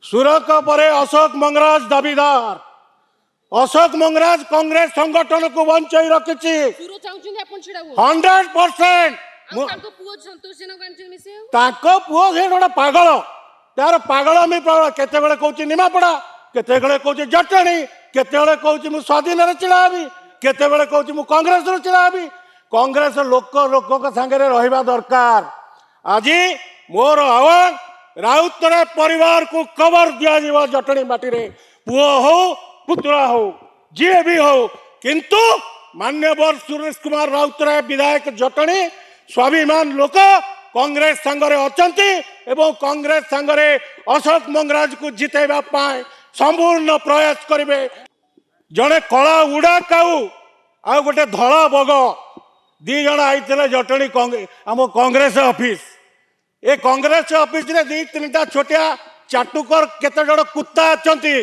सुरक पर अशोक मंगराज दाबीदार। अशोक मंगराज कांग्रेस संगठन को वंचाई रखी 100%। पुओ से गोटे पागल तार पागल मी केते कौच निमापड़ा केते कौच जटणी केते कौच मु स्वाधीन चिड़ाबी केते कौच मु कांग्रेस चिड़ाबी। कांग्रेस लोक लोक सांगे रहा दरकार। आज मोर आह्वान राउतराय परिवार को कवर दिया जटणी माटी रे पुओ हो पुतला हो जी भी हो किंतु मान्यवर सुरेश कुमार राउतराय विधायक जटणी स्वाभिमान लोक कांग्रेस संगरे अचंती एवं कांग्रेस संगरे अशोक मंगराज को जितेबा पाए संपूर्ण प्रयास करिवे। जड़े कला उड़ा काऊ आ गोटे धड़ा बग दी जन आईते जटणी आम कांग्रेस ऑफिस ए कांग्रेस ऑफिस रे दी तीनटा छोटिया चाटुकर केते जण कुत्ता अचंती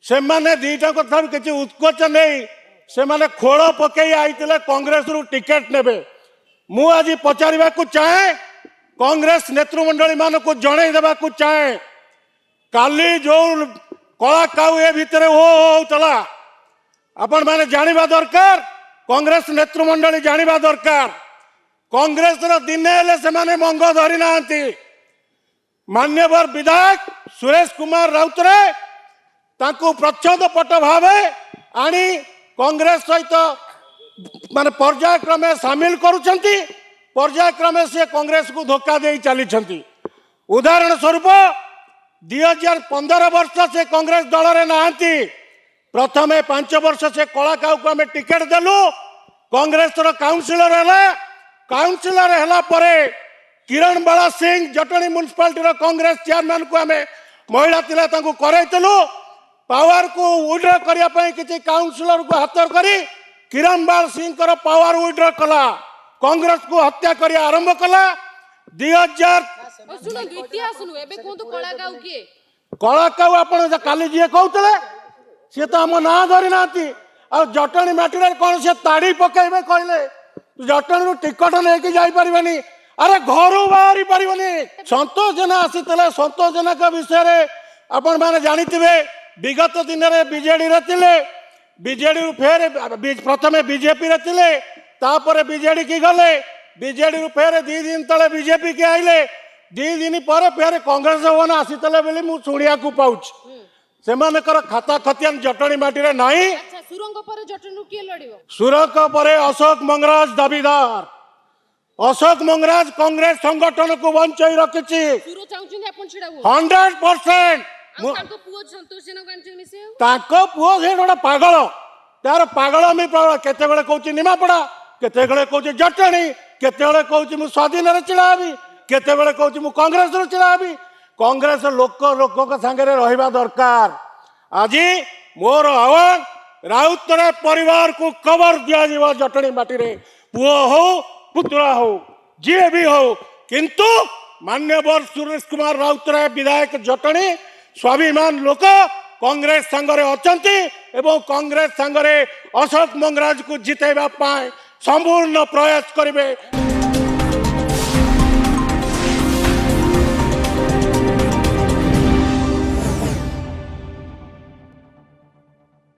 से माने दीटा कथा किसी उत्कोच नहीं से माने खोल पकई आईते कांग्रेस रु टिकेट नेबे। मु आज पचारिबा को चाहे कांग्रेस नेतृमंडली मान को जणई देबा को चाहे काली जो कला काऊ ए भितर होतला आपण माने जानिबा दरकार। कांग्रेस नेतृमंडली जानिबा दरकार कांग्रेस रो दिने हेले से माने मंग धरी नांती। मान्यवर विधायक सुरेश कुमार राउतराय तांको प्रच्छद पट भावे आनी कांग्रेस सहित माने पर्यायक्रमे सामिल करुछंती। पर्यायक्रमे से कांग्रेस को धोखा दे चली। उदाहरण स्वरूप 2015 वर्ष से कांग्रेस दल रे नांती। प्रथमे 5 वर्ष से कला काऊ को आम टिकेट देलु कांग्रेस काउंसिलर है। काउंसिलर है किरण बाला सिंह जटणी म्युनिसिपालिटी कांग्रेस चेयरमैन को आम महिला कराइलु पावर को विड्र करने किसी काउंसिलर को हाथ करी किरण बाला सिंह पावर विड्र कला कांग्रेस को हत्या कर आरंभ कला। 2000 कला काऊ आप काली जी कहते सी तो आम ना धरी ना जटणी माटी कौन से ताड़ी पकड़े कहले जटणी टिकट नहीं जापरि। अरे घर बाहरी पारनी। संतोष जेना आसी संतोष जेना का विषय आपण मैंने जानिथिबे विगत दिन में बीजेडी बीजेडी फेर प्रथमे बीजेपी रे थिले तापर बीजेडी की गले बीजेडी फेर 2 दिन तले बीजेपी के आइले 2 दिन पर फेर कांग्रेस भवन आसीतले बोली मु सुनिया को पाउछ से मानकर खाता खतियान जटणी माटी रे नाही। सुरंग पर अशोक मंगराज दाबीदार। अशोक मंगराज कांग्रेस संगठन को वंचाई रखी 100%। पुओ से गोटे पागल तार पागल मी केते कौच निमापड़ा केते कौच जटणी केते कौच मु स्वाधीन चिड़ाबी केते कौच मु कांग्रेस चिड़ाबी। कांग्रेस लोक लोक सांगे रहा दरकार। आज मोर आह्वान राउतराय परिवार को कवर दिया जटणी माटी रे पुओ हो पुतला हो जी भी हो किंतु मान्यवर सुरेश कुमार राउतराय विधायक जटणी स्वाभिमान लोक कांग्रेस संगरे अचंती एवं कांग्रेस संगरे अशोक मंगराज को जितेबा पाए संपूर्ण प्रयास करिवे।